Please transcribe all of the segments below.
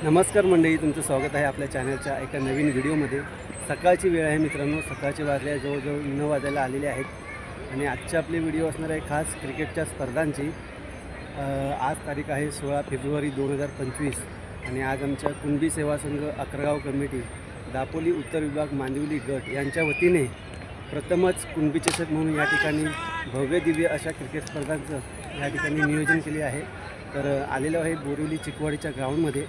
नमस्कार मंडळी, तुमचं स्वागत आहे आपल्या चॅनलच्या एका नवीन व्हिडिओमध्ये। सकाळची वेळ आहे मित्रांनो, सकाळचे वाजले जवळजवळ 9 वाजायला आलेले आहेत आणि आजची आपली व्हिडिओ असणार आहे खास क्रिकेटच्या स्पर्धांची। आज तारीख आहे 16 फेब्रुवारी 2025 आणि आज आमच्या कुणबी सेवा संघ अकरगाव कमिटी दापोली उत्तर विभाग मांदिवली गट यांच्या वतीने प्रथमच कुणबी चषक म्हणून या ठिकाणी भव्य दिव्य अशा क्रिकेट स्पर्धांचं या ठिकाणी नियोजन केले आहे। तर आलेलो आहे बोरिवली चिकवाडीच्या ग्राउंडमध्ये।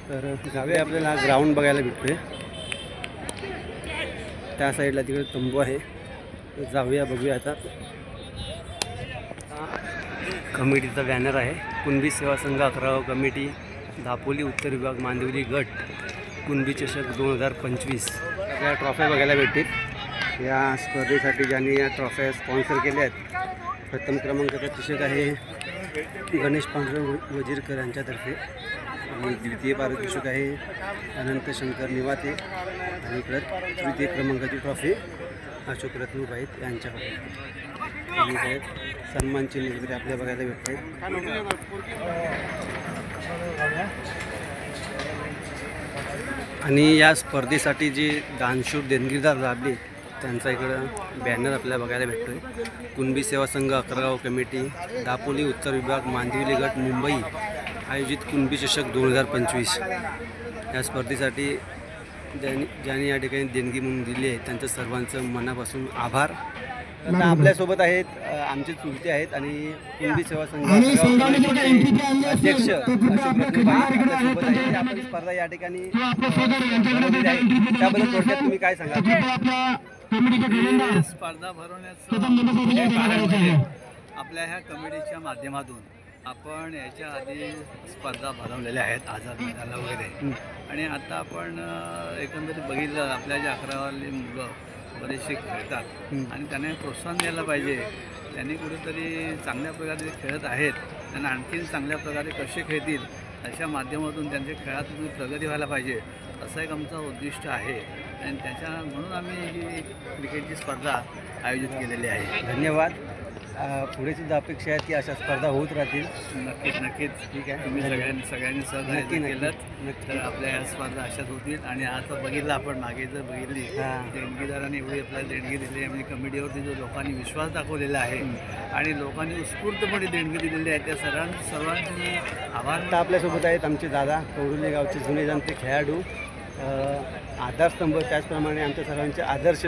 तर जाऊया, आपल्याला ग्राउंड बघायला भेटते। त्या साईडला तिकडे तंबू आहे, जाऊया बघूया। आता कमिटीचा बॅनर आहे, कुणबी सेवा संघ अकरागाव कमिटी दापोली उत्तर विभाग मांदिवली गट कुणबी चषक 2025। या ट्रॉफ्या बघायला भेटतील। या स्पर्धेसाठी ज्यांनी या ट्रॉफ्या स्पॉन्सर केल्या आहेत, प्रथम क्रमांकाचा चषक आहे गणेश पांडुरंग वजीरकर यांच्यातर्फे आणि द्वितीय पारितोषिक आहे अनंत शंकर निवाते आणि इकडं तृतीय क्रमांकाची ट्रॉफी अशोक रत्नूर आहेत यांच्याकडे आहेत। सन्मान चिन्ह वगैरे आपल्याला बघायला भेटते। आणि या स्पर्धेसाठी जे दानशूर देणगीदार लाभले त्यांचा इकडं बॅनर आपल्याला बघायला भेटतो आहे। कुणबी सेवा संघ अकरगाव कमिटी दापोली उत्तर विभाग मांदिवली गट मुंबई आयोजित कुणबी चषक 2025 या स्पर्धेसाठी ज्यांनी या ठिकाणी देणगी म्हणून दिली आहे त्यांचं सर्वांचं मनापासून आभार। आता आपल्यासोबत आहेत आमचे चुलते आहेत आणि कुणबी सेवा संघ अध्यक्ष अशोक रत्नूर आपल्यासोबत आहेत। आपण स्पर्धा या ठिकाणी भरवलेली आहे, त्याबद्दल थोडक्यात तुम्ही काय सांगाल? स्पर्धा भरवण्याचं कारण म्हणजे आपल्या ह्या कमिटीच्या माध्यमातून आपण याच्या आधी स्पर्धा भरवलेल्या आहेत आझाद मैदानाला वगैरे, आणि आता आपण एकंदरीत बघितलं आपल्या ज्या अकरावाली मुलं बरेचसे खेळतात आणि त्यांना प्रोत्साहन द्यायला पाहिजे। त्यांनी कुठेतरी चांगल्या प्रकारे खेळत आहेत, त्यांना आणखीन चांगल्या प्रकारे कसे खेळतील अशा माध्यमातून त्यांच्या खेळातून प्रगती व्हायला पाहिजे, असं एक आमचं उद्दिष्ट आहे आणि म्हणून आम्ही ही क्रिकेटची स्पर्धा आयोजित केलेली आहे। धन्यवाद। पुढे सुद्धा अपेक्षा आहेत की अशा स्पर्धा होत राहतील। नक्कीच ठीक आहे, तुम्ही सगळ्यांनी सहकार्य केलं तर आपल्या ह्या स्पर्धा अशाच होतील। आणि आता बघितलं आपण मागे जर बघितली देणगीदारांनी एवढी आपल्याला देणगी दिली आहे, म्हणजे कमिटीवरती जो लोकांनी विश्वास दाखवलेला आहे आणि लोकांनी उत्स्फूर्तपणे देणगी दिलेली आहे, त्या सर्वांचे आभार। आता आपल्यासोबत आहेत आमचे दादा, कौरुले गावचे जुने जाणते खेळाडू, आधारस्तंभ, त्याचप्रमाणे आमच्या सर्वांचे आदर्श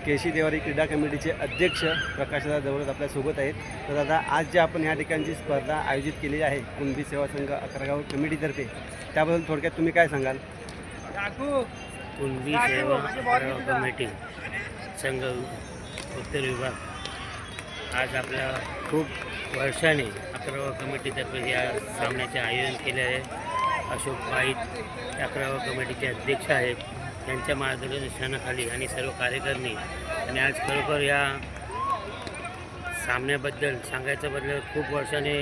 केशी देवारी क्रीडा कमिटीचे अध्यक्ष प्रकाशदादा जवळच आपल्यासोबत आहेत। तर दादा, आज जे आपण या ठिकाणची स्पर्धा आयोजित केली आहे कुणबी सेवा संघ अकरगाव कमिटीतर्फे, त्याबद्दल थोडक्यात तुम्ही काय सांगाल? कुणबी सेवा अकरगाव कमिटी संघ उत्तर विभाग आज आपल्या खूप वर्षांनी अकरगाव कमिटीतर्फे या सामन्याचे आयोजन केले आहे। अशोक पाईत अकरगाव कमिटीचे अध्यक्ष आहेत, त्यांच्या मार्गदर्शनाखाली आणि सर्व कार्यकर्ते, आणि आज खरोखर या सामन्याबद्दल सांगायचं बदल खूप वर्षाने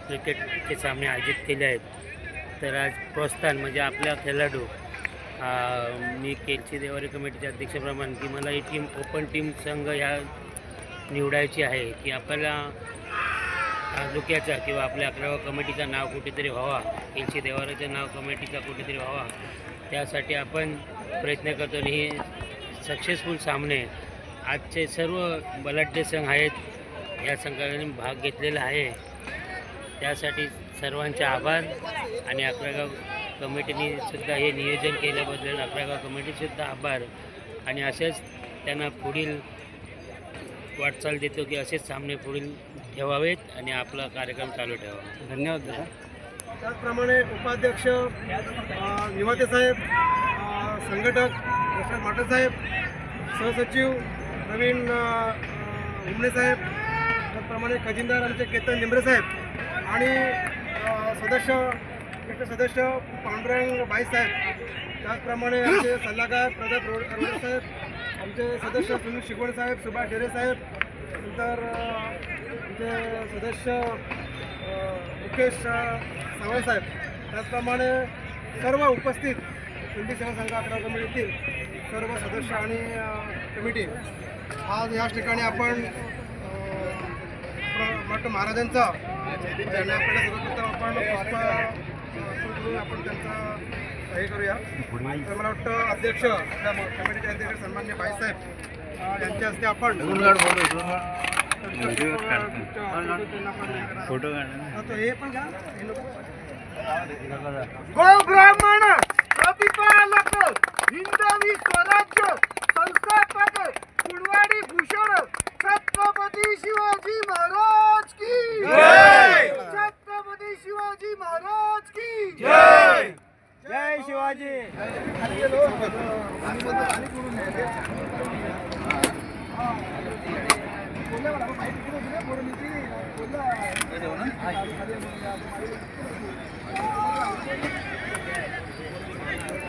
क्रिकेटचे सामने आयोजित केले आहेत। तर आज प्रोत्साहन म्हणजे आपल्या खेळाडू, मी केलची देवारी कमिटीच्या अध्यक्षप्रमाणे की मला ही टीम ओपन टीम संघ या निवडायची आहे की आपल्याला तालुक्याचा किंवा आपल्या अकरागाव कमिटीचं नाव कुठेतरी व्हावा, केलची देवारीचं नाव कमिटीचा कुठेतरी व्हावा, त्यासाठी आपण प्रयत्न करतो। आणि हे सक्सेसफुल सामने आजचे सर्व बलाढ्य संघ आहेत या संघाने भाग घेतलेला आहे, त्यासाठी सर्वांचे आभार। आणि अकरागाव कमिटीने सुद्धा हे नियोजन केल्याबद्दल अकरागाव कमिटीसुद्धा आभार, आणि असेच त्यांना पुढील वाटचाल देतो की असेच सामने पुढील ठेवावेत आणि आपला कार्यक्रम चालू ठेवावा। धन्यवाद दादा। त्याचप्रमाणे उपाध्यक्ष निवाते साहेब, संघटक यशवंत माटे साहेब, सहसचिव नवीन उमणे साहेब, त्याचप्रमाणे खजिनदार आमचे केतन निंबरे साहेब आणि सदस्य पांडुरंग बाई साहेब, त्याचप्रमाणे आमचे सल्लागार प्रदीप रोडे साहेब, आमचे सदस्य सुनील शिगवण साहेब, सुभाष डेरे साहेब, नंतर आमचे सदस्य मुकेश सावळे साहेब, त्याचप्रमाणे सर्व उपस्थित कुणबी सेवा संघ अकरागाव कमिटीतील सर्व सदस्य आणि कमिटी आज याच ठिकाणी आपण डॉक्टर महाराजांचा आपल्याला सर्वप्रथम आपण म्हणून आपण त्यांचा हे करूया. तर मला वाटतं अध्यक्ष आपल्या कमिटीचे अध्यक्ष सन्मान्य भाईसाहेब यांच्या हस्ते आपण फोटो हे पण घ्या. गो ब्राह्मण प्रतिपालक हिंदवी स्वराज्य संस्थापक कुडवाडी भूषण छत्रपती शिवाजी महाराज की जय. छत्रपती शिवाजी महाराज की जय. जय शिवाजी.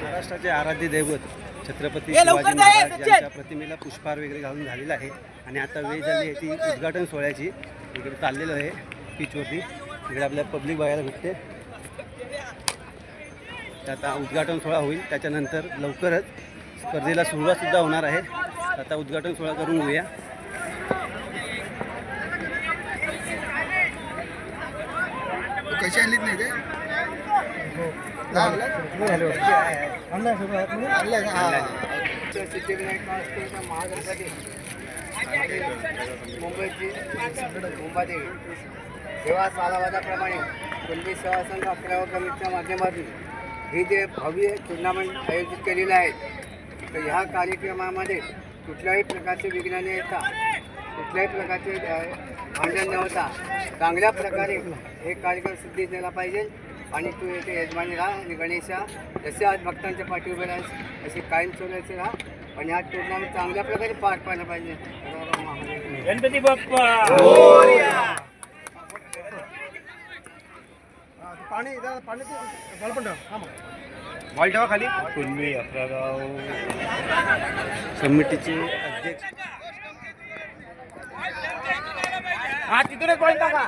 महाराष्ट्राचे आराध्य दैवत छत्रपती शिवाजी महाराज यांच्या प्रतिमेला पुष्पहार वगैरे घालून झालेला आहे आणि आता वेळ झाली आहे ती उद्घाटन सोहळ्याची. इकडे चाललेलं आहे पिचवरती. इकडे आपल्याला पब्लिक बघायला भेटते. तर आता उद्घाटन सोहळा होईल. त्याच्यानंतर लवकरच स्पर्धेला सुरुवातसुद्धा होणार आहे. आता उद्घाटन सोहळा करून घेऊया. कशी आणलीच नाही ते मुंबईची मुंबादेवी सेवा सालावादाप्रमाणे कुणबी सेवा संघ 11व्या कमिटीच्या माध्यमातून ही जे भव्य टुर्नामेंट आयोजित केलेले आहेत तर ह्या कार्यक्रमामध्ये कुठल्याही प्रकारचे विघ्न न येता कुठल्याही प्रकारचे भांडण न होता चांगल्या प्रकारे हे कार्यक्रम सिद्धी झाला पाहिजे आणि तू येथे यजमानी राहा आणि गणेशा जसे आज भक्तांच्या पाठी उभे राहायचे असे कायम चोरायचे राहा आणि हा टुर्नामेंट चांगल्या प्रकारे पार पाडला पाहिजे. गणपती बाप्पा. पाणी पण खाली कुणबी 11 गाव कमिटीचे अध्यक्ष हा तिथूनच पॉईंट टाका.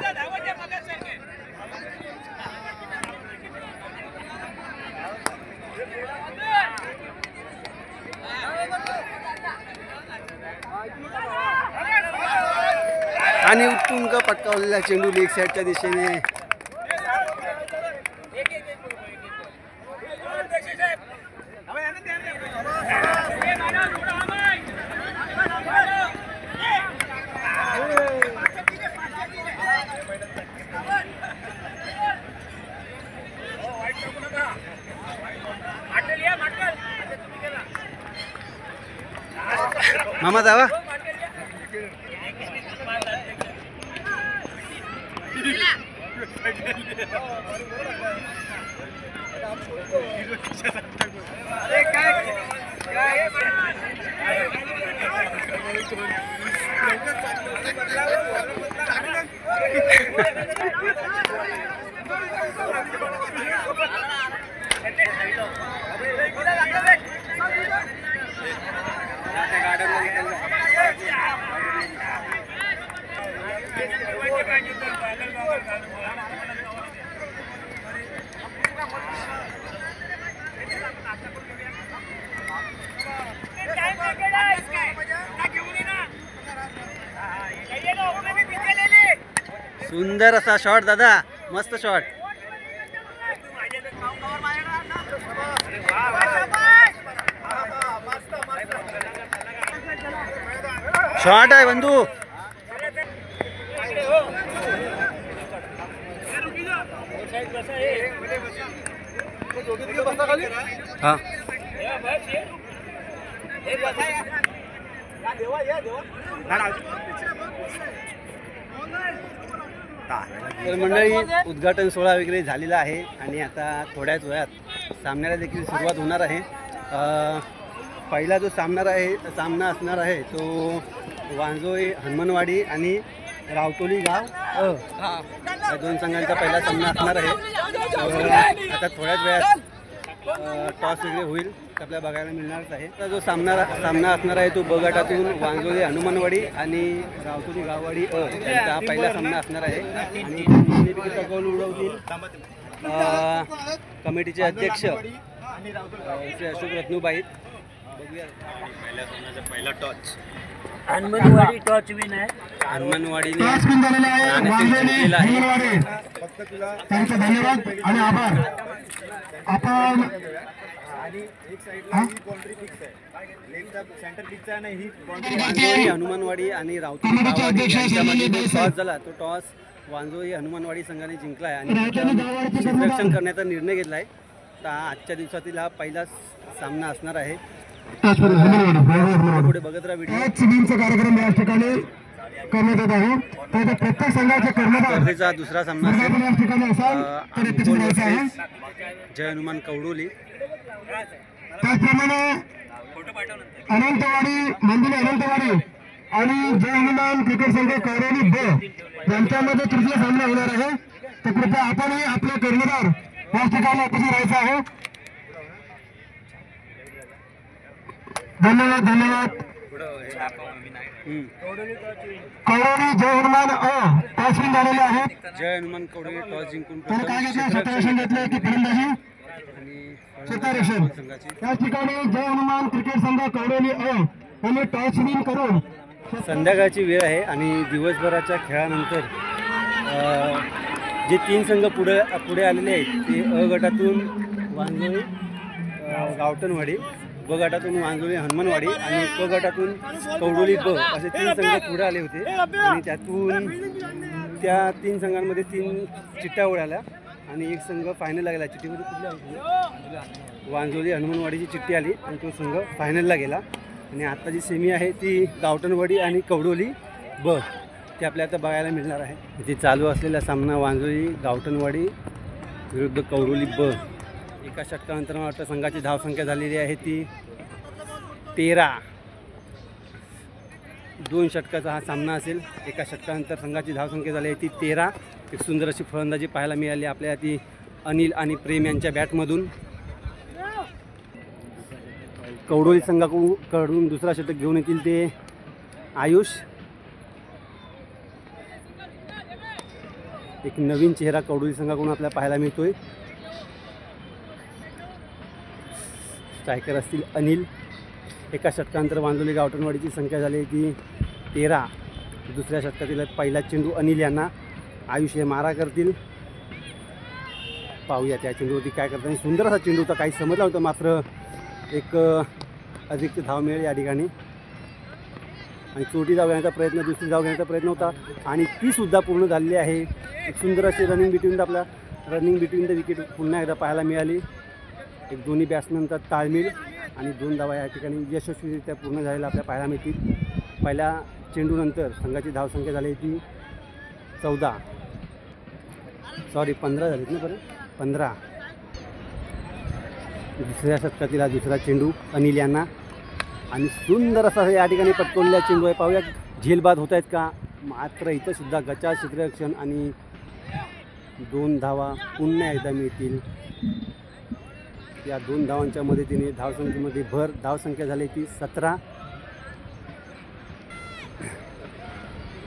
आणि उत्तुंग पटकावलेला चेंडू लेग साईडच्या दिशेने. मामा जावा. सुंदर असा शॉट दादा, मस्त शॉट. शॉट आहे बंधू. हा तर मंडळी, उद्घाटन सोहळा वगैरे झालेला आहे आणि आता थोड्याच वेळात सामन्याला देखील सुरुवात होणार आहे. पहिला जो सामना असणार आहे तो वांजोळी हनुमानवाडी आणि रावटोली गाव या दोन संघांचा पहिला सामना असणार आहे. आता थोड्याच वेळात टॉस वगैरे होईल, आपल्याला बघायला मिळणारच आहे. आता जो सामना असणार आहे तो ब गटातून वांजोळी हनुमानवाडी आणि रावटोली गाववाडी यांचा पहिला सामना असणार आहे. आणि गोल उडवतील कमिटीचे अध्यक्ष श्री अशोक रत्नूबाई. बघूया पहिल्या सामन्याचा पहिला टॉच हनुमानवाडी टॉच विन आहे. हनुमानवाडीने टॉस विन झालेले आहे नाणेफेक वांजणी जिंकलेलं आहे. हनुमानवाडी. त्यांचे धन्यवाद आणि आभार. आपण वांजोळी हनुमानवाडी आणि राऊती गावाडी यांच्यामध्ये जो टॉस झाला तो टॉस वांजोळी हनुमानवाडी संघाने जिंकला आहे आणि क्षेत्ररक्षण करण्याचा निर्णय घेतला आहे. तर आजच्या दिवसातील हा पहिला सामना असणार आहे. पुढे बघत राहा व्हिडिओ. चा कार्यक्रम या ठिकाणी करण्यात येत आहे. तर प्रत्येक संघाचे कर्णधार स्पर्धेचा दुसरा सामना असेल आपण या ठिकाणी असाल तर इथे अंकोल जायचं आहे. वर्सेस जय हनुमान कवडोली. त्याचप्रमाणे अनंतवाडी मंदिर अनंतवाडी आणि जय हनुमान क्रिकेट संघ कौरवली ब यांच्यामध्ये तृतीय सामना होणार आहे. तर कृपया आपणही आपले कर्णधार या ठिकाणी उपस्थित राहायचं आहे. धन्यवाद धन्यवाद. कौरवली जय हनुमान टॉस विन झालेले आहेत. जय हनुमान कवडोली टॉस जिंकून तर काय घेतलं प्रथम क्षेत्ररक्षण घेतलं की फलंदाजी आणि क्षेत्ररक्षण. संघाची या ठिकाणी जय हनुमान क्रिकेट संघ कौरवली यांनी टॉस विन करून संध्याकाळची वेळ आहे आणि दिवसभराच्या खेळानंतर जे 3 संघ पुढे आलेले आहेत ते अ गटातून वांजोळी गावठणवाडी, ब गटातून वांजोळी हनुमानवाडी आणि क गटातून कवडोली ब असे 3 संघ पुढे आले होते. आणि त्यातून त्या 3 संघांमध्ये 3 चिठ्ठ्या उडाल्या आणि एक संघ फायनलला गेला. चिठ्ठीमध्ये कुठली आली? वांजोळी हनुमानवाडीची चिठ्ठी आली आणि तो संघ फायनलला गेला. आणि आत्ता जी सेमी आहे ती गावठणवाडी आणि कवडोली ब ते आपल्याला आता बघायला मिळणार आहे. इथे चालू असलेला सामना वांजोळी गावठणवाडी विरुद्ध कवडोली ब. एका षटकानंतर मला वाटतं संघाची धावसंख्या झालेली आहे ती 13. 2 षटकाचा हा सामना असेल. एका षटकानंतर संघाची धावसंख्या झाली आहे ती 13. एक सुंदर अशी फलंदाजी पाहायला मिळाली आपल्याला ती अनिल आणि प्रेम यांच्या बॅटमधून. कवडोली संघाकडून दुसरा षटक घेऊन येतील ते आयुष. एक नवीन चेहरा कवडोली संघाकडून आपल्याला पाहायला मिळतोय. स्ट्रायकर असतील अनिल. एका षटकानंतर वांजोळी गावठणवाडीची संख्या झाली ती 13. दुसऱ्या षटकातील पहिला चेंडू अनिल यांना. आयुष हे मारा करतील. पाहूया त्या चेंडूवरती काय करताना. सुंदर असा चेंडू होता, काही समजला होतं मात्र एक अधिक धाव मिळेल या ठिकाणी. आणि चोटी धाव घेण्याचा प्रयत्न, दुसरी धाव घेण्याचा प्रयत्न होता आणि तीसुद्धा पूर्ण झालेली आहे. एक सुंदर अशी रनिंग बिटवीन द विकेट पुन्हा एकदा पाहायला मिळाली. एक दोन्ही बॅट्समनचा ताळमेळ आणि 2 धावा या ठिकाणी यशस्वीरित्या पूर्ण झालेल्या आपल्याला पाहायला मिळतील. पहिल्या चेंडूनंतर संघाची धावसंख्या झाली ती 15 झालीत ना. 15. दुसऱ्या षटकातील हा दुसरा चेंडू अनिल यांना आणि सुंदर असा या ठिकाणी पटकवलेला चेंडू आहे. पाहूया झेलबाद होत आहेत का. मात्र इथं सुद्धा गचा क्षेत्ररक्षण आणि 2 धावा पुन्हा एकदा मिळतील. या 2 धावांच्या मदतीने धावसंख्येमध्ये भर. धावसंख्या झाली ती 17.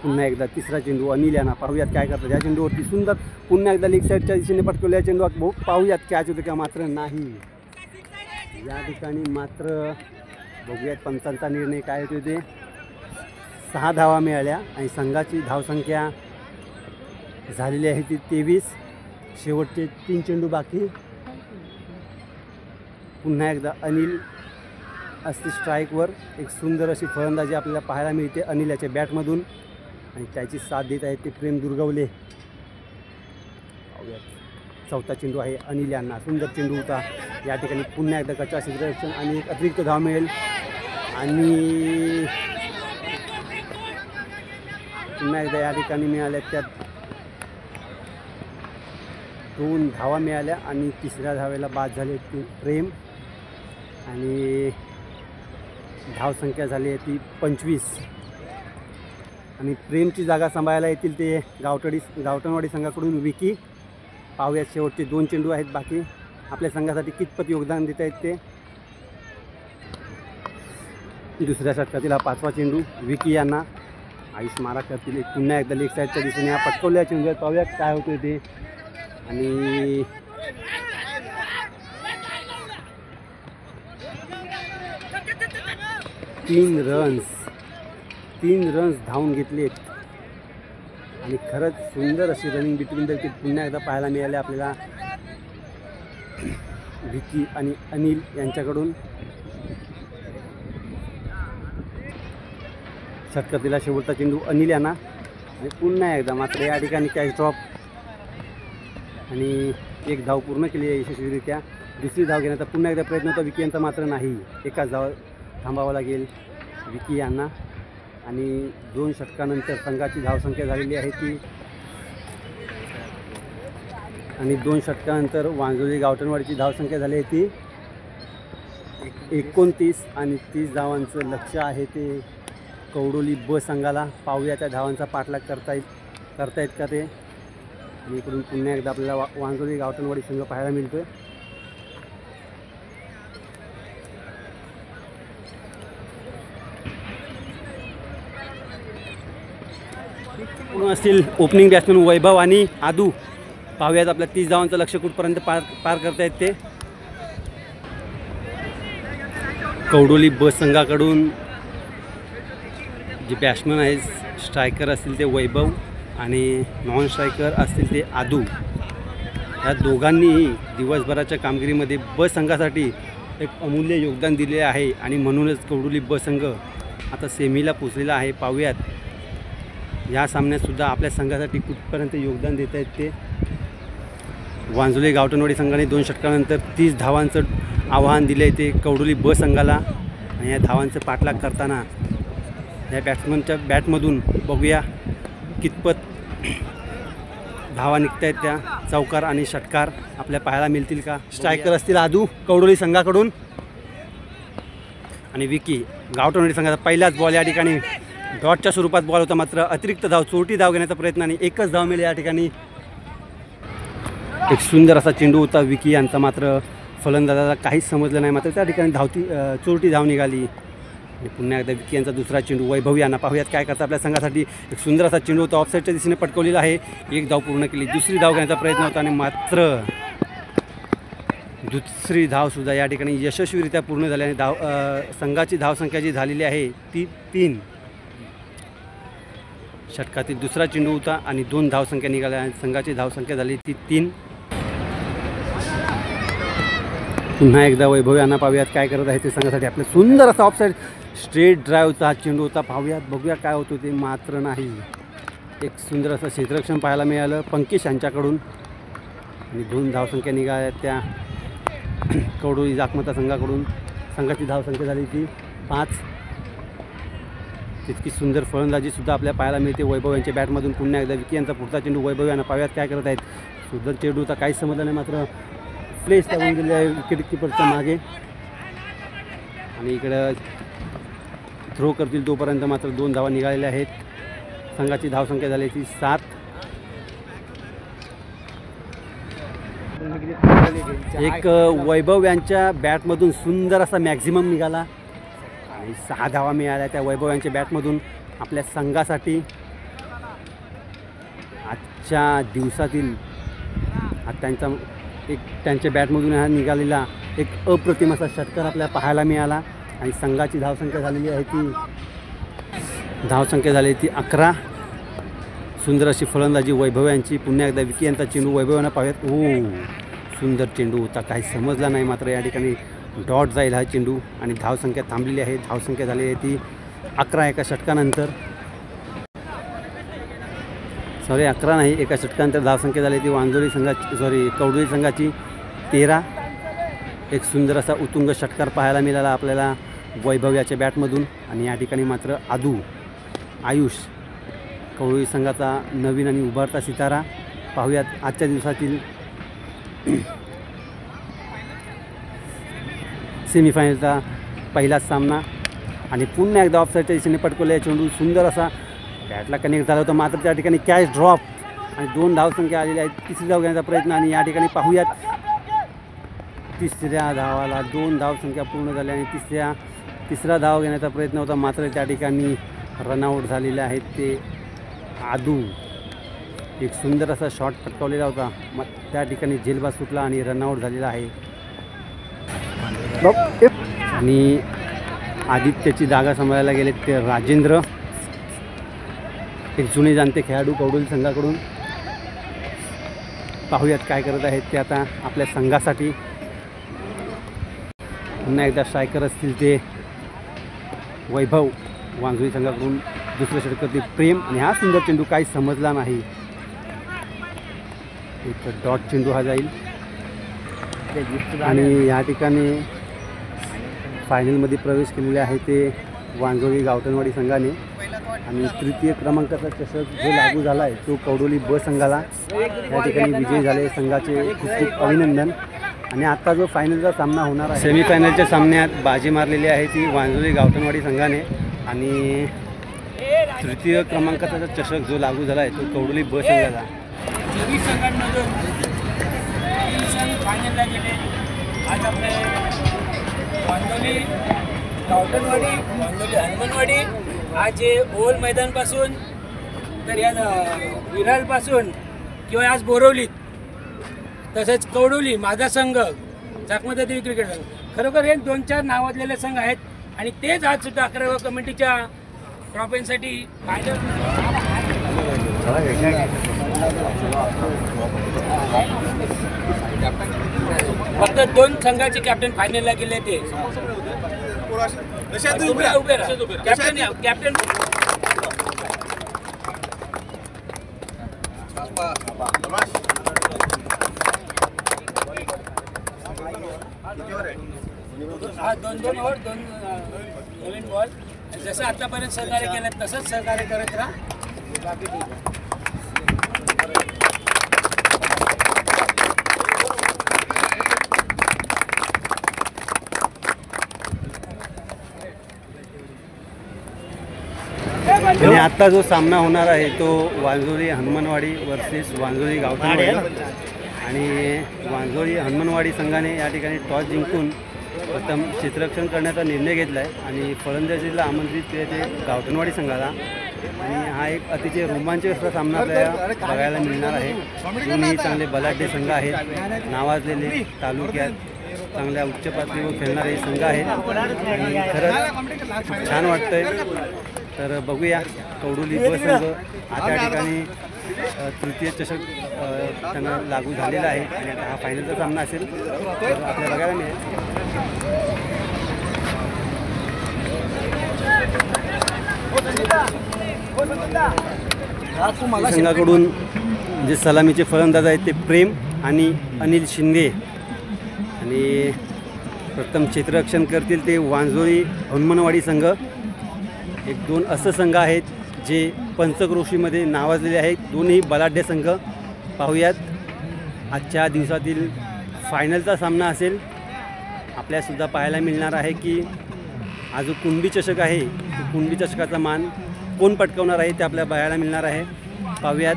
पुन्हा एकदा तिसरा चेंडू अनिल यांना. पाहूयात काय करतात. या चेंडूवरती सुंदर पुन्हा एकदा लेग साईडच्या दिशेने पटकवलेला चेंडू. पाहूयात कॅच होते का. मात्र नाही. या ठिकाणी मात्र बघूयात पंचांचा निर्णय काय होते ते. 6 धावा मिळाल्या आणि संघाची धावसंख्या झालेली आहे ती 23. शेवटचे 3 चेंडू बाकी. पुन्हा एकदा अनिल असते स्ट्राईकवर. एक सुंदर अशी फलंदाजी आपल्याला पाहायला मिळते अनिल याच्या बॅटमधून आणि त्याची साथ देत आहेत ते प्रेम दुर्गवले. चौथा चेंडू आहे अनिल यांना. सुंदर चेंडू होता. या ठिकाणी पुन्हा एकदा कच्चा क्षेत्ररक्षण आणि एक अतिरिक्त धाव मिळेल आणि पुन्हा एकदा या ठिकाणी मिळाल्या त्यात 2 धावा मिळाल्या आणि तिसऱ्या धावेला बाद झाले ती प्रेम आणि धावसंख्या झाली आहे ती 25. आणि प्रेमची जागा सांभाळायला येतील ते गावठणवाडी संघाकडून विकी. पाहूयात शेवटचे 2 चेंडू आहेत बाकी. आपल्या संघासाठी कितपत योगदान देत आहेत ते. दुसऱ्या षटकातील हा 5वा चेंडू विकी यांना. आयुष मारा करतील. एक पुन्हा एकदा लेग साईडच्या दिशेने हा पटकवलेला चेंडू आहे. पाहूयात काय होतं ते. आणि 3 रन्स 3 रन्स धावून घेतलेत आणि खरंच सुंदर अशी रनिंग बिटवीन द विकेट पुन्हा एकदा पाहायला मिळाले आपल्याला विकी आणि अनिल यांच्याकडून. षटकातला शेवटचा चेंडू अनिल यांना आणि पुन्हा एकदा मात्र या ठिकाणी कॅच ड्रॉप आणि एक धाव पूर्ण केली आहे यशस्वीरित्या. दुसरी धाव घेण्याचा पुन्हा एकदा प्रयत्न होता विकी यांचा, मात्र नाही. एकाच धाव थांबावं लागेल विकी यांना आणि 2 षटकानंतर संघाची धावसंख्या झालेली आहे ती आणि 2 षटकानंतर वांजोली गावठणवाडीची धावसंख्या झाली आहे ती 29 आणि 30 धावांचं लक्ष आहे ते कवडोली ब संघाला. पाहूया त्या धावांचा पाठलाग करतायत का ते. आणि इकडून पुन्हा एकदा आपल्याला वांजोली गावठणवाडी संघ पाहायला मिळतोय. पुन्हा असतील ओपनिंग बॅट्समन वैभव आणि आदू. पाहूयात आपल्या 30 धावांचं लक्ष कुठपर्यंत पार करतायत ते. कवडोली ब संघाकडून जे बॅट्समन आहेत स्ट्रायकर असतील ते वैभव आणि नॉन स्ट्रायकर असतील ते आदू. या दोघांनीही दिवसभराच्या कामगिरीमध्ये ब संघासाठी एक अमूल्य योगदान दिले आहे आणि म्हणूनच कवडोली ब संघ आता सेमीला पोचलेला आहे. पाहूयात या सामन्यातसुद्धा आपल्या संघासाठी कुठपर्यंत योगदान देत आहेत ते. वांजोली गावठणवाडी संघाने 2 षटकानंतर 30 धावांचं आव्हान दिले आहे ते कवडोली ब संघाला आणि या धावांचं पाठलाग करताना या बॅट्समनच्या बॅटमधून बघूया कितपत धावा निघत आहेत त्या. चौकार आणि षटकार आपल्या पाहायला मिळतील का. स्ट्रायकर असतील आदू कवडोली संघाकडून आणि विकी गावठणवाडी संघाचा पहिलाच बॉल या ठिकाणी डॉटच्या स्वरूपात बॉल होता, मात्र अतिरिक्त धाव चोरटी धाव घेण्याचा प्रयत्न आणि एकच धाव मिळाली या ठिकाणी. एक सुंदर असा चेंडू होता विकी यांचा, मात्र फलंदाजाला काहीच समजलं नाही. मात्र त्या ठिकाणी चोरटी धाव निघाली. आणि पुन्हा एकदा विकी यांचा दुसरा चेंडू वैभव यांना. पाहूयात काय करता आपल्या संघासाठी. एक सुंदर असा चेंडू होता, ऑफसाईडच्या दिशेने पटकवलेला आहे. एक धाव पूर्ण केली. दुसरी धाव घेण्याचा प्रयत्न होता आणि मात्र दुसरी धावसुद्धा या ठिकाणी यशस्वीरित्या पूर्ण झाल्याने संघाची धावसंख्या जी झालेली आहे ती 3. षटकातील दुसरा चेंडू होता आणि 2 धावसंख्या निघाल्या आणि संघाची धावसंख्या झाली ती 3. पुन्हा एकदा वैभव यांना पाहूयात काय करत आहे ते संघासाठी. आपलं सुंदर असा ऑफसाईड स्ट्रेट ड्राईव्हचा हा चेंडू होता. पाहूयात बघूया काय होतं ते, मात्र नाही. एक सुंदर असं क्षेत्ररक्षण पाहायला मिळालं पंकेश यांच्याकडून आणि 2 धावसंख्या निघाल्या त्या कवडोली जाकमता संघाकडून. संघाची धावसंख्या झाली ती 5. तितकी सुंदर फलंदाजीसुद्धा आपल्या पाहायला मिळते वैभव यांच्या बॅटमधून. पुन्हा एकदा विकी यांचा पुढचा चेंडू वैभव यांना. पाहूयात काय करत आहेत. सुंदर चेंडू होता, काहीच समजलं नाही, मात्र फ्लेश लागून गेले आहे विकेट किपरच्या मागे आणि इकडं थ्रो करतील तोपर्यंत मात्र 2 धावा निघालेल्या आहेत. संघाची धावसंख्या झाली ती 7. एक वैभव यांच्या बॅटमधून सुंदर असा मॅक्झिमम निघाला आणि 6 धावा मिळाल्या त्या वैभव यांच्या बॅटमधून आपल्या संघासाठी. आजच्या दिवसातील त्यांच्या बॅटमधून हा निघालेला एक अप्रतिम असा षटकार आपल्याला पाहायला मिळाला आणि संघाची धावसंख्या झालेली आहे ती 11. सुंदर अशी फलंदाजी वैभव यांची. पुन्हा एकदा विकी यांचा चेंडू वैभव यांना पाहूयात. सुंदर चेंडू होता, काही समजला नाही, मात्र या ठिकाणी डॉट जाईल हा चेंडू आणि धावसंख्या थांबलेली आहे. धावसंख्या झालेली आहे ती 11 एका षटकानंतर. 11 नाही, एका षटकानंतर धावसंख्या झाली ती कवडोली संघाची 13. एक सुंदर असा उतुंग षटकार पाहायला मिळाला आपल्याला वैभव याच्या बॅटमधून आणि या ठिकाणी मात्र आयुष कवडोली संघाचा नवीन आणि उभारता सितारा. पाहूयात आजच्या दिवसातील सेमीफायनलचा पहिलाच सामना आणि पुन्हा एकदा ऑफसाईडच्या दिशेने पटकवलेला चेंडू सुंदर असा बॅटला कनेक्ट झाला होता, मात्र त्या ठिकाणी कॅच ड्रॉप आणि 2 धावसंख्या आलेल्या आहेत. तिसरी धाव घेण्याचा प्रयत्न आणि या ठिकाणी पाहूयात तिसऱ्या धावाला 2 धावसंख्या पूर्ण झाल्या आणि तिसरा धाव घेण्याचा प्रयत्न होता, मात्र त्या ठिकाणी रनआउट झालेले आहेत ते आदू. एक सुंदर असा शॉट पटकावलेला होता, मग त्या ठिकाणी झेलबाज सुटला आणि रनआउट झालेला आहे आणि आदित्यची जागा सांभाळायला गेले ते राजेंद्र एक जुने जाणते खेळाडू कवडोली संघाकडून. पाहूयात काय करत आहेत ते आता आपल्या संघासाठी. पुन्हा एकदा स्ट्रायकर असतील ते वैभव. वांजुळी संघाकडून दुसऱ्या षटकातील प्रेम आणि हा सुंदर चेंडू काही समजला नाही. एक डॉट चेंडू हा जाईल आणि या ठिकाणी फायनलमध्ये प्रवेश केलेले आहे ते वांजोळी गावठणवाडी संघाने. आणि तृतीय क्रमांकाचा चषक जो लागू झाला आहे तो कवडोली ब संघाला या ठिकाणी विजयी झाले. संघाचे खूप खूप अभिनंदन. आणि आता जो फायनलचा सामना होणार आहे सेमीफायनलच्या सामन्यात बाजी मारलेली आहे ती वांजोळी गावठणवाडी संघाने. आणि तृतीय क्रमांकाचा चषक जो लागू झाला आहे तो कवडोली ब संघाला. 24 संघांमधून 3 संघ फायनलला गेले. आज आपले वांजोली गावठणवाडी, वांजोली हनुमानवाडी आज हे ओल मैदानपासून तर या विरारपासून किंवा आज बोरवलीत, तसेच कवडोली माझा संघ, चाकमध्ये देवी क्रिकेट संघ, खरोखर हे 2-4 नावाजलेले संघ आहेत. आणि तेच आज सुद्धा 11व्या कमिटीच्या ट्रॉफीसाठी फायनल. फक्त 2 संघाचे कॅप्टन फायनलला गेले ते. उभे राहा. कॅप्टन हा 2-2 ओव्हर 2 नवीन बॉल. जसं आतापर्यंत सहकार्य केलं तसंच सहकार्य करत राहा. बाकी ठीक आहे. आणि आता जो सामना होणार आहे तो वांजोळी हनुमानवाडी वर्सेस वांजोळी गावठणवाडी. आणि वांजोळी हनुमानवाडी संघाने या ठिकाणी टॉस जिंकून प्रथम क्षेत्ररक्षण करण्याचा निर्णय घेतला आहे आणि फलंदाजीला आमंत्रित केले ते गावठणवाडी संघाला. आणि हा एक अतिशय रोमांचक असा सामना आपल्याला बघायला मिळणार आहे. दोन्ही चांगले बलाढ्य संघ आहेत, नावाजलेले तालुक्यात चांगल्या उच्च पातळीवर खेळणारे संघ आहेत. आणि खरंच छान वाटतंय. तर बघूया कवडोली ब संघ आता या ठिकाणी तृतीय चषक त्यांना लागू झालेला आहे आणि हा फायनलचा सामना असेल तर आपल्याला बघायला मिळेल. संघाकडून जे सलामीचे फलंदाज आहेत ते प्रेम आणि अनिल शिंदे. आणि प्रथम क्षेत्ररक्षण करतील ते वांजोळी हनुमानवाडी संघ. 1-2 असं संघ आहेत जे पंचक्रोशीमध्ये नावाजलेले आहेत. दोन्ही बलाढ्य संघ. पाहूयात आजच्या दिवसातील फायनलचा सामना असेल. आपल्यासुद्धा पाहायला मिळणार आहे की हा जो कुंडी चषक आहे तो कुंडी चषकाचा मान कोण पटकावणार आहे ते आपल्याला पाहायला मिळणार आहे. पाहूयात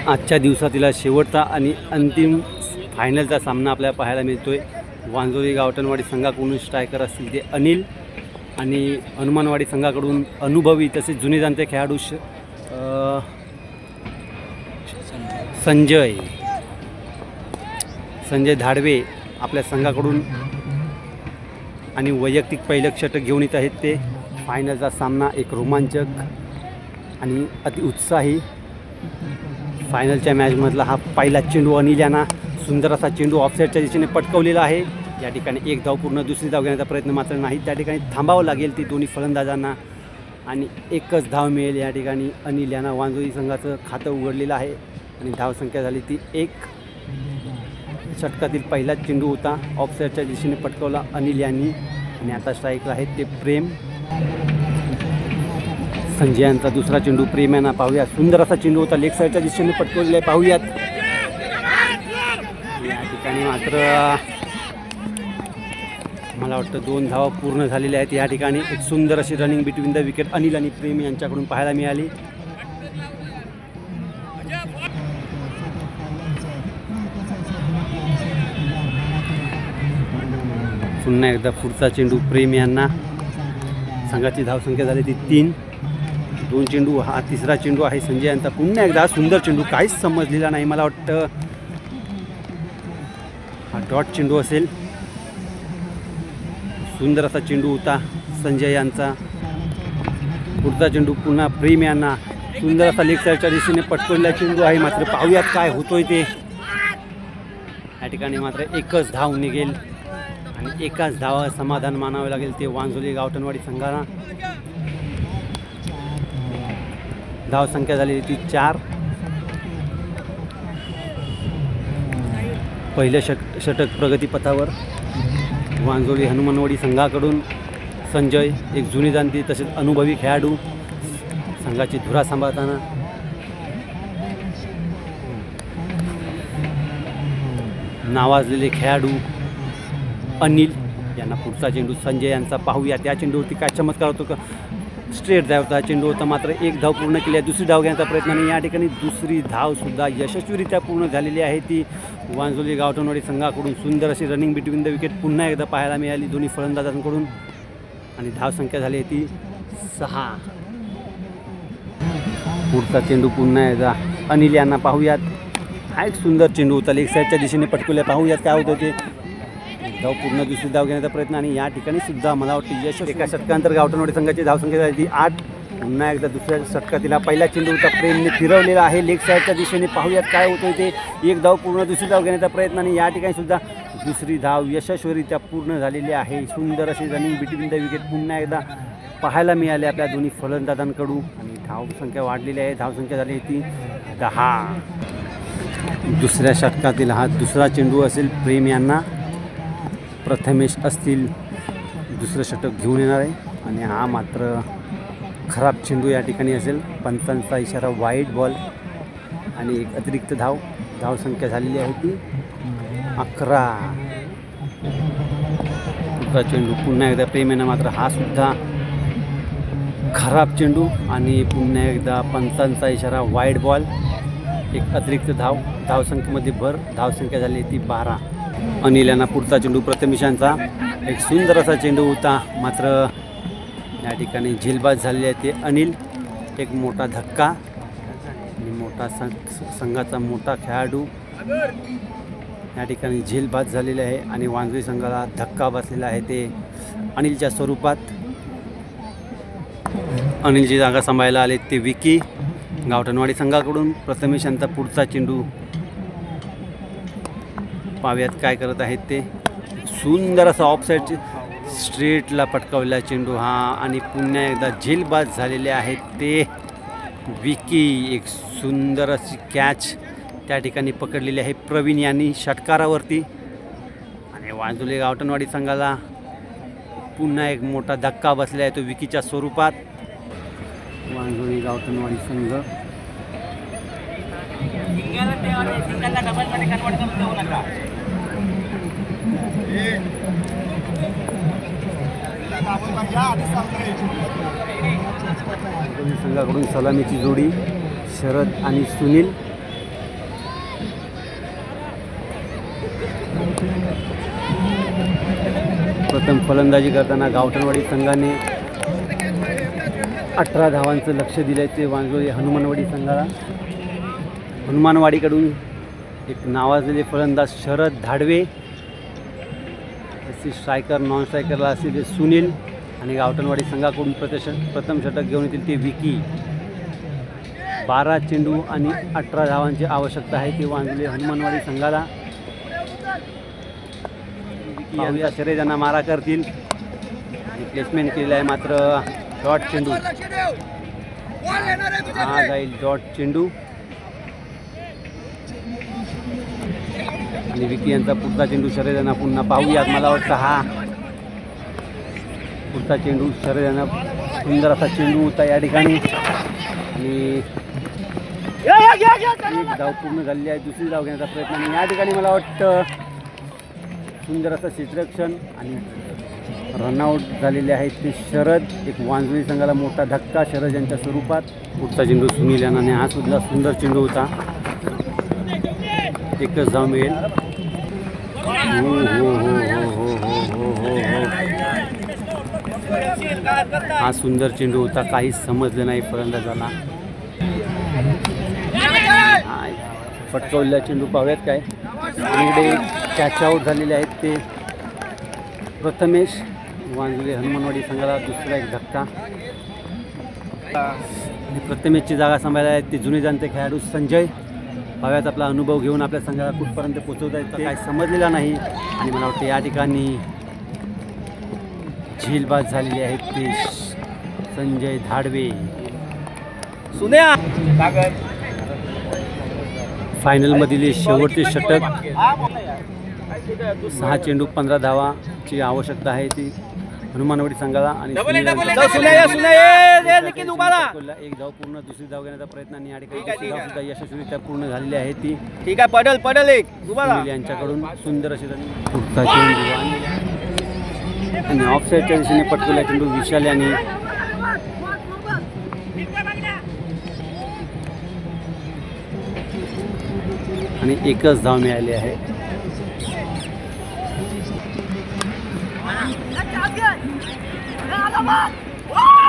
आजच्या दिवसातील शेवटचा आणि अंतिम फायनलचा सामना आपल्याला पाहायला मिळतो आहे. वांजोळी गावठणवाडी संघाकडून स्ट्रायकर असतील ते अनिल आणि हनुमानवाडी संघाकडून अनुभवी तसेच जुने जाणते खेळाडू संजय धाडवे आपल्या संघाकडून. आणि वैयक्तिक पहिलं षटक घेऊन येत आहेत ते. फायनलचा सामना एक रोमांचक आणि अतिउत्साही फायनलच्या मॅचमधला हा पहिला चेंडू अनिल यांना सुंदर असा चेंडू ऑफसाईडच्या दिशेने पटकवलेला आहे. या ठिकाणी एक धाव पूर्ण, दुसरी धाव घेण्याचा प्रयत्न मात्र नाही. त्या ठिकाणी थांबावं लागेल ती दोन्ही फलंदाजांना आणि एकच धाव मिळेल. या ठिकाणी अनिल यांना वांजोळी संघाचं खातं उघडलेलं आहे आणि धावसंख्या झाली ती 1. षटकातील पहिलाच चेंडू होता, ऑफसाईडच्या दिशेने पटकवला अनिल यांनी. आणि आता स्ट्राईकला आहेत ते प्रेम. संजय यांचा दुसरा चेंडू प्रेम यांना. पाहूया सुंदर असा चेंडू होता, लेग साईडच्या दिशेने पटकवलेला आहे. पाहूयात या ठिकाणी मात्र मला वाटतं 2 धावा पूर्ण झालेल्या आहेत. या ठिकाणी एक सुंदर अशी running between the wicket Anil आणि प्रेम यांच्याकडून पाहायला मिळाली. पुन्हा एकदा पुढचा चेंडू प्रेम यांना. संघाची धावसंख्या झाली ती 3. 2 चेंडू, हा तिसरा चेंडू आहे संजय यांचा. पुन्हा एकदा सुंदर चेंडू, काहीच समजलेला नाही. मला वाटतं हा डॉट चेंडू असेल. सुंदर असा चेंडू होता संजय यांचा. पुढचा चेंडू पुन्हा प्रेम यांना. सुंदर असा लेग साईडच्या दिशेने पटकवलेला चेंडू आहे, मात्र पाहूयात काय होतोय ते. या ठिकाणी मात्र एकच धाव निघेल आणि एकाच धावा समाधान मानावे लागेल ते वांजुली गावठणवाडी संघाला. धाव संख्या झाली ती 4. पहिलं षटक प्रगतीपथावर वांजुली हनुमानवाडी संघाकडून संजय, एक जुनी जाणती तसेच अनुभवी खेळाडू, संघाची धुरा सांभाळताना. नावाजलेले खेळाडू अनिल यांना पुढचा चेंडू संजय यांचा पाहूया. त्या चेंडूवरती काय चमत्कार होतो का, स्ट्रेट धावता चेंडू होता, मात्र एक धाव पूर्ण केली आहे. दुसरी धाव घेण्याचा प्रयत्न आणि या ठिकाणी दुसरी धावसुद्धा यशस्वीरित्या पूर्ण झालेली आहे ती वांजुली गावठणवाडी संघाकडून. सुंदर अशी रनिंग बिटवीन द विकेट पुन्हा एकदा पाहायला मिळाली दोन्ही फलंदाजांकडून आणि धावसंख्या झाली आहे ती 6. पुढचा चेंडू पुन्हा एकदा अनिल यांना पाहूयात. हा एक सुंदर चेंडू होता, लेग साईडच्या दिशेने पटकवल्या. पाहूयात काय होतं ते. धाव पूर्ण दुसरी धाव घेण्याचा प्रयत्न आणि या ठिकाणी सुद्धा मला वाटतं यश. एका षटकांतर गावठणवाडी संघाची धावसंख्या झाली ती 8. पुन्हा एकदा दुसऱ्या षटकातील हा पहिला चेंडू होता, प्रेमने फिरवलेला आहे लेग साईडच्या दिशेने. पाहूयात काय होतं ते. एक धाव पूर्ण दुसरी धाव घेण्याचा प्रयत्न आणि या ठिकाणी सुद्धा दुसरी धाव यशस्वीरित्या पूर्ण झालेली आहे. सुंदर अशी रनिंग बिटवीन द विकेट पुन्हा एकदा पाहायला मिळाले आपल्या दोन्ही फलंदाजांकडून आणि धावसंख्या वाढलेली आहे. धावसंख्या झाली ती 10. दुसऱ्या षटकातील हा दुसरा चेंडू असेल. प्रेम यांना प्रथमेश असतील दुसरं षटक घेऊन येणार आहे आणि हा मात्र खराब चेंडू या ठिकाणी असेल. पंचांचा इशारा वाईड बॉल आणि एक अतिरिक्त धाव. धावसंख्या झालेली आहे ती 11. दुसरा चेंडू पुन्हा एकदा प्रेम यांना, मात्र हा सुद्धा खराब चेंडू आणि पुन्हा एकदा पंचांचा इशारा वाईड बॉल, एक अतिरिक्त धाव. धावसंख्येमध्ये भर. धावसंख्या झाली ती 12. अनिल यांना पुढचा चेंडू प्रथमेशांचा एक सुंदर असा चेंडू होता, मात्र या ठिकाणी झेलबाज झालेले आहे ते अनिल. एक मोठा धक्का आणि मोठा संघाचा मोठा खेळाडू या ठिकाणी झेलबाज झालेले आहे आणि वांजुली संघाला धक्का बसलेला आहे ते अनिलच्या स्वरूपात. अनिलची जागा सांभाळायला आले ते विकी गावठणवाडी संघाकडून. प्रथमेश यांचा पुढचा चेंडू पाव्यात काय करत आहेत ते. सुंदर असा ऑफसाईडचे स्ट्रेटला पटकावलेला चेंडू हा आणि पुन्हा एकदा झेलबाज झालेले आहेत ते विकी. एक सुंदर अशी कॅच त्या ठिकाणी पकडलेली आहे प्रवीण यांनी षटकारावरती आणि वांजुली गावठणवाडी संघाला पुन्हा एक मोठा धक्का बसलेला आहे तो विकीच्या स्वरूपात. वांजुली गावठणवाडी संघ संघाकडून सलामीची जोडी शरद आणि सुनील. प्रथम फलंदाजी करताना गावठणवाडी संघाने 18 धावांचं लक्ष दिल्याचे वांजुली हनुमानवाडी संघाला. हनुमानवाडीकडून एक नावाजलेले फलंदाज शरद धाडवे, असे स्ट्रायकर नॉन स्ट्रायकरला असलेले सुनील आणि गावठणवाडी संघाकडून प्रथम षटक घेऊन येतील ते विकी. 12 चेंडू आणि 18 धावांची आवश्यकता आहे ते वांजुली हनुमानवाडी संघाला. विकी यांचा शर्यतांना मारा करतील आणि प्लेसमेंट केलेलं आहे, मात्र डॉट चेंडू हा जाईल डॉट चेंडू आणि विकी यांचा पुढचा चेंडू शर्यतांना पुन्हा पाहूयात. मला वाटतं हा पुढचा चेंडू शर्यतांना सुंदर असा चेंडू होता या ठिकाणी आणि एक धाव पूर्ण झालेली आहे. दुसरी धाव घेण्याचा प्रयत्न आणि या ठिकाणी मला वाटतं सुंदर असं क्षेत्ररक्षण आणि रनआउट झालेले आहेत ते शरद. एक वांजुली संघाला मोठा धक्का शरद यांच्या स्वरूपात. पुढचा चेंडू सुनील यांना आणि हा सुद्धा सुंदर चेंडू होता. एकच धाव मिळेल. हो हो हो हो हो हो हो हो हा सुंदर चेंडू होता, काहीच समजलं नाही फलंदाजाला. पटकवलेला चेंडू पाहूयात काय. इकडे कॅच आऊट झालेले आहेत ते प्रथमेश. वांजुली हनुमानवाडी संघाला दुसरा एक धक्का. आणि प्रथमेशची जागा सांभाळायला ते जुने जाणते खेळाडू संजय भाव्यात आपला अनुभव घेऊन आपल्या संघाला कुठपर्यंत पोहोचवता येतं काय समजलेला नाही. आणि मला वाटतं या ठिकाणी झीलबाज झालेली आहेत ते संजय धाडवे. सुन्या फायनलमधील शेवटचे षटक 6 चेंडू 15 धावाची आवश्यकता आहे ती हनुमानवाडी संघाला. आणि एक धाव पूर्ण दुसरी धाव घेण्याचा प्रयत्न आणि या ठिकाणी दुसरी धाव सुद्धा यशस्वीरित्या पूर्ण झालेली आहे ती ठीक आहे पडल एक सुनील यांच्याकडून सुंदर अशी पुढचा चेंडू आणि ऑफसाईडच्या दिशेने पटकवला चेंडू विशाल यांनी. आणि एकच धाव मिळाली आहे.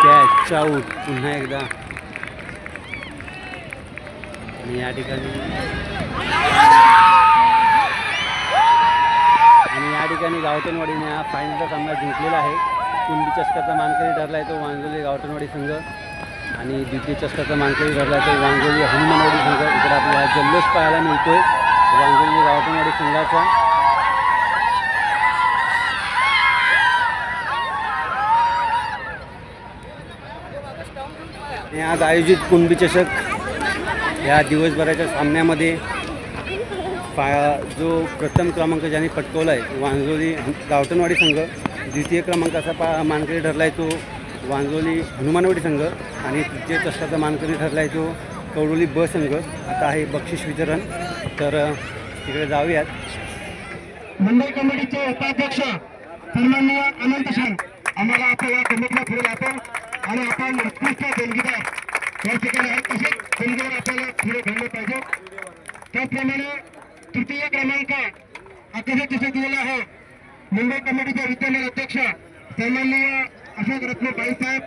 कॅच आऊट पुन्हा एकदा. आणि या ठिकाणी गावठणवाडीने हा फायनलचा सामना जिंकलेला आहे. कुंडी चषकाचा मानकरी ठरला आहे तो वांगोली गावठणवाडी संघ आणि द्वितीय चषकाचा मानकरी ठरला आहे तो वांगोली हनुमानवाडी संघ. इकडे आपल्याला जल्लोष पाहायला मिळतोय वांगोली गावठणवाडी संघाचा. आज आयोजित कुंभी चषक या दिवसभराच्या सामन्यामध्ये जो प्रथम क्रमांक ज्यांनी पटकवला आहे वांगोली गावठणवाडी संघ, द्वितीय क्रमांकाचा मानकरी ठरला आहे तो वांगोली हनुमानवाडी संघ आणि तृतीय चषकाचा मानकरी ठरला आहे तो कवडोली ब संघ. आता आहे बक्षीस वितरण, तर तिकडे जाऊयात. मंडळ कमिटीचे उपाध्यक्ष सन्माननीय अनंत शान आम्हाला आपल्या कमिटीला पुढे जातो आणि आपण उत्कृष्ट देणगीदार या ठिकाणी आहेत तसेच देणगीदार आपल्याला पुढे घडले पाहिजे. त्याचप्रमाणे तृतीय क्रमांक आकर्षित चषक दिलेला आहे मुंबई कमिटीचे विद्यमान अध्यक्ष सन्माननीय अशोक रत्न बाईसाहेब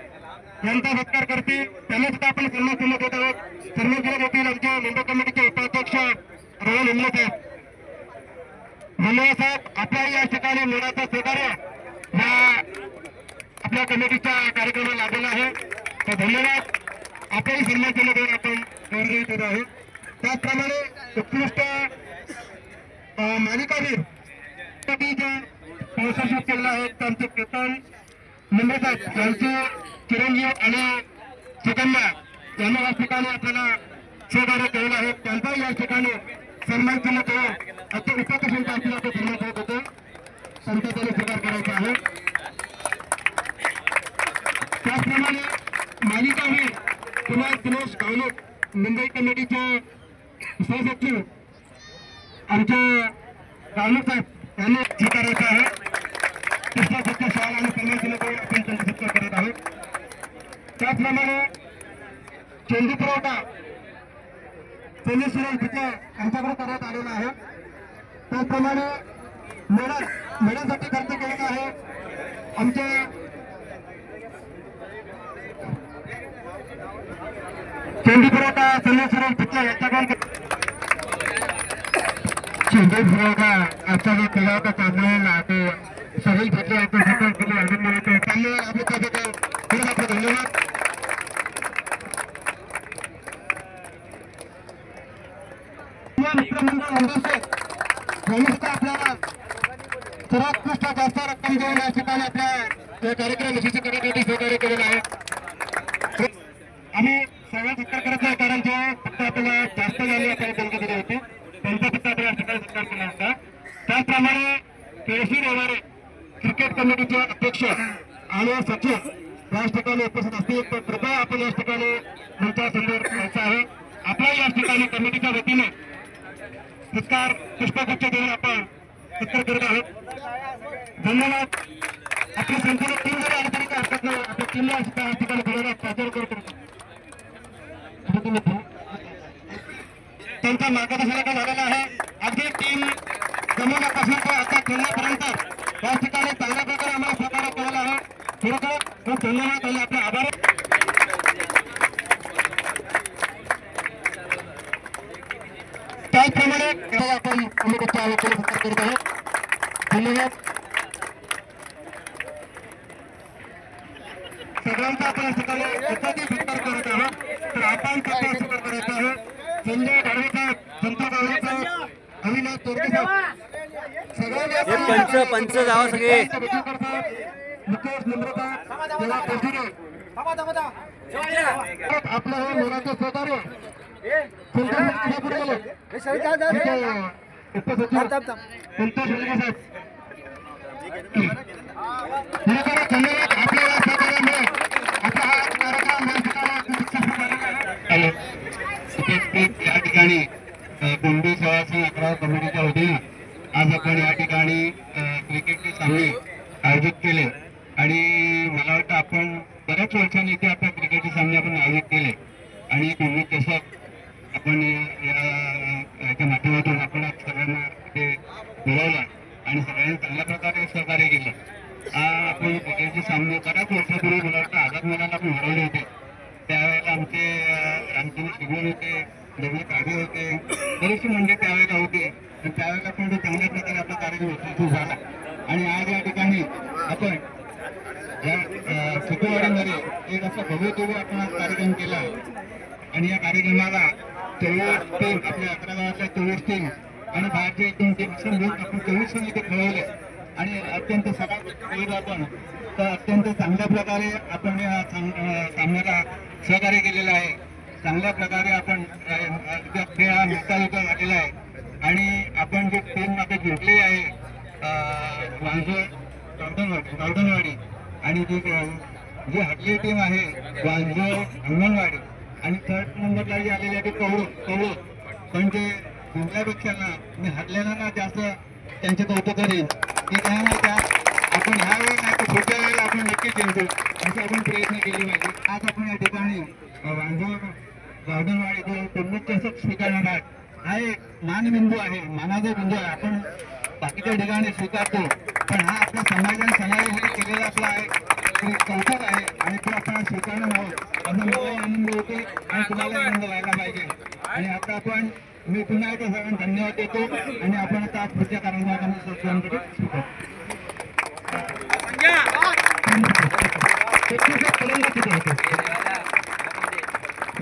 यांचा सत्कार करते. त्यांना सुद्धा आपण सन्मान करत होत आहोत. सन्मान करत होतील आमचे मुंबई कमिटीचे उपाध्यक्ष रोहन हिमले साहेब. धन्यवाद साहेब, आपल्या या ठिकाणी मुलाचं सहकार्य या आपल्या कमिटीच्या कार्यक्रमाला लाभलेला आहे तर धन्यवाद. आपल्याही सन्मान केला जाऊन आपण गौरव करत आहोत. त्याचप्रमाणे उत्कृष्ट मालिकावीर स्पॉन्सरशिप केलेलं आहे त्यांचे केतन मुंबई साहेब यांचे चिरंजीव आणि सुकन्या यांना या ठिकाणी आपल्याला सहकार्य केलेलं आहे. त्यांचाही या ठिकाणी सन्मान केला जाऊन आता उपाध्यक्षांचा आपल्याला तो सन्मान करत होतो त्यांचा त्याला स्वीकार करायचा आहे. त्याचप्रमाणे मालिकावीर कुमार दिनेश गावलोक मुंबई कमिटीचे सहसचिव आमचे गावलोक साहेब यांनी स्वीकारायचा आहे. पुष्पासक्ष शाळा आणि सन्मान केला जाऊन आपण त्यांचा सत्कार करत आहोत. त्याचप्रमाणे चेंडू पुरवठा सुनील तिथे यांच्याकडे करण्यात आलेला आहे. त्याचप्रमाणे मेळ्यासाठी खर्च केलेला आहे आमचे चेंडू पुरवठा सुनील तिथे यांच्याकडे चेंडू पुरवठा आजचा जो केला होता सामना तो सगळी घेतले आपण सकाळ केली अजून मिळतो चांगले आपले धन्यवाद. मित्रमंडळ यांनी सुद्धा आपल्याला सर्वोत्कृष्ट जास्त रक्कम देऊन या ठिकाणी आपल्या या कार्यक्रम यशस्वी करण्यासाठी सहकार्य केलेलं आहे. आम्ही सगळ्या सत्कार करत नाही कारण जे फक्त आपल्याला जास्त झाले आपल्याला देणगी दिली होती त्यांचा फक्त आपण या ठिकाणी सत्कार केला होता. त्याचप्रमाणे केळशी रेवारे क्रिकेट कमिटीचे अध्यक्ष आणि सचिव या ठिकाणी उपस्थित असतील तर कृपया आपण या ठिकाणी मंचासमोर यायचं आहे. आपल्या या ठिकाणी कमिटीच्या वतीने सत्कार पुष्पगुच्छ देऊन आपण सत्कार करत आहोत. धन्यवाद. आपली संपूर्ण टीम जरी आली तरी काय हरकत नाही. आपल्या टीमला या ठिकाणी बोलायला सादर करतो. त्यांचा मार्गदर्शन झालेला आहे. अगदी टीम जमवण्यापासून ते आता खेळण्यापर्यंत या ठिकाणी चांगल्या प्रकारे आम्हाला सहकार्य केलेला आहे. खरोखर खूप धन्यवाद आणि आपले आभार. त्याचप्रमाणे आपण कमिटीच्या वतीने सत्कार करत आहोत. धन्यवाद सगळ्यांचा आपण या ठिकाणी एकाची सत्कार करत आहोत. मानपत्र स्वीकार करायचं आहे. संजय गाडवेकर, संतोष गावडेकर, अविनाश तोरगे हे पंच जावा सगळे. मुकेश नम्रता तेव्हा कोठीने आपलं हे मोलाचं सहकार्य या ठिकाणी कुंडी सेवा संघ 11 कमिटीच्या वतीने आज आपण या ठिकाणी क्रिकेटचे सामने आयोजित केले आणि मला वाटतं आपण बऱ्याच वर्षांनी इथे आपल्या क्रिकेटचे सामने आपण आयोजित केले आणि कुंडी चषक आपण याच्या माध्यमातून आपण सगळ्यांना इथे बोलावलं आणि सगळ्यांनी चांगल्या प्रकारे सहकार्य केलं. आपण क्रिकेटचे सामने बऱ्याच वर्षापूर्वी मला वाटतं आझाद मैदानाला आपण भरवले होते. त्यावेळेला आमचे रामचंद्र शिगवण होते, देवळी काढे होते, बरेचसे मंडळी त्यावेळेला होते आणि त्यावेळेला पण चांगल्या प्रकारे आपला कार्यक्रम यशस्वी झाला. आणि आज या ठिकाणी आपण या सुखवाडीमध्ये एक असा भव्यदिव्य आपण आज कार्यक्रम केला आणि या कार्यक्रमाला 24 टीम आपल्या 11 गावातल्या 24 टीम आणि बाहेरच्या 1-2 टीम असं मिळून आपण 24 जण इथे खेळवले आणि अत्यंत सगळं आपण तर अत्यंत चांगल्या प्रकारे आपण या सामन्याला सहकार्य केलेलं आहे. चांगल्या प्रकारे आपण खेळ हा निकालुका झालेला आहे आणि आपण जी टीम आता जिंकली आहे वांजोळ गावडनवाडी आणि जी हरली टीम आहे वांजोळ अंगणवाडी आणि 3rd नंबरला जी आलेली आहे ती कवळू पण ते जिंकल्यापेक्षा ना मी हरलेला ना जास्त त्यांचे कौतुक करेन की काय माहिती आपण ह्या वेळी नाही तर पुढच्या वेळेला आपण नक्कीच जिंकू असे आपण प्रयत्न केले पाहिजे. आज आपण या ठिकाणी वांजोळ गावडनवाडी जो कुंडी चषक स्वीकारणार आहात हा एक मानबिंदू आहे, मानाचा बिंदू आहे. आपण बाकीच्या ठिकाणी स्वीकारतो पण हा आपल्या समाजाने केलेला आपला आहे कौतुक आहे आणि तो आपण स्वीकारणं आहोत असं मला आनंद होते आणि तुम्हाला आनंद व्हायला पाहिजे. आणि आता आपण मी पुन्हा एकदा सगळ्यांना धन्यवाद देतो आणि आपण आता पुढच्या कार्यक्रमाकडे स्वीकारतो.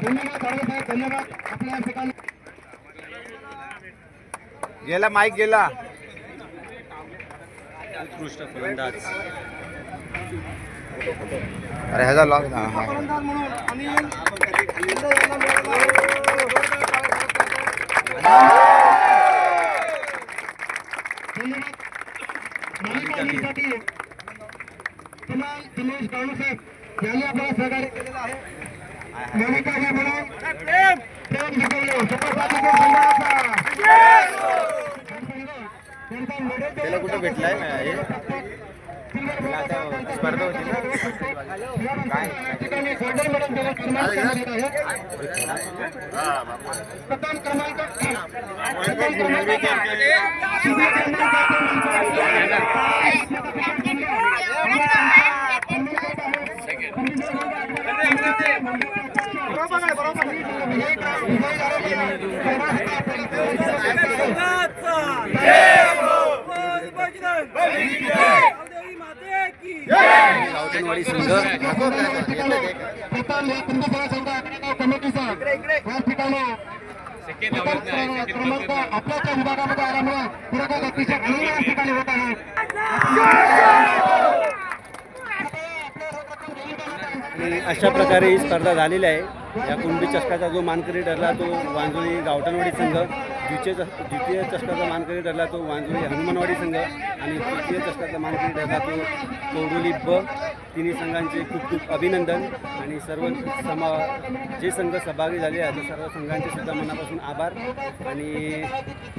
धन्यवाद धन्यवाद आपल्या ठिकाणी गेला माईक गेला. उत्कृष्ट फलंदाज अरे ह्याचा लॉक दिनेश गावडे साहेब यांनी आपल्याला सहकार्य केलेलं आहे. मोनिका जी म्हणून प्रेम जिंकवले त्याला कुठं भेटलाय स्पर्धा होती ना काय प्रथम क्रमांक गावडनवाडी संघ प्रथम या कुंभमेळा संघ आकडा कमिटीचा या ठिकाणी क्रमांक आपल्याच्या विभागामध्ये आल्यामुळे पुरस्कार अतिशय आनंद या ठिकाणी होत आहे. आणि अशा प्रकारे ही स्पर्धा झालेली आहे. या कुंभी चषकाचा जो मानकरी ठरला तो वांजुळी गावठणवाडी संघ, द्वितीय चषकाचा मानकरी ठरला तो वांजुळी हनुमानवाडी संघ आणि तृतीय चषकाचा मानकरी ठरला तो कौडोली ब. तिन्ही संघांचे खूप खूप अभिनंदन आणि सर्व जे संघ सहभागी झाले आहेत त्या सर्व संघांचे सुद्धा मनापासून आभार. आणि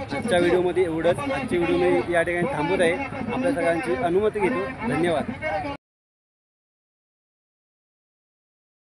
आजच्या व्हिडिओमध्ये एवढंच. आजची व्हिडिओ मी या ठिकाणी थांबवत आहे. आपल्या सगळ्यांची अनुमती घेतो. धन्यवाद.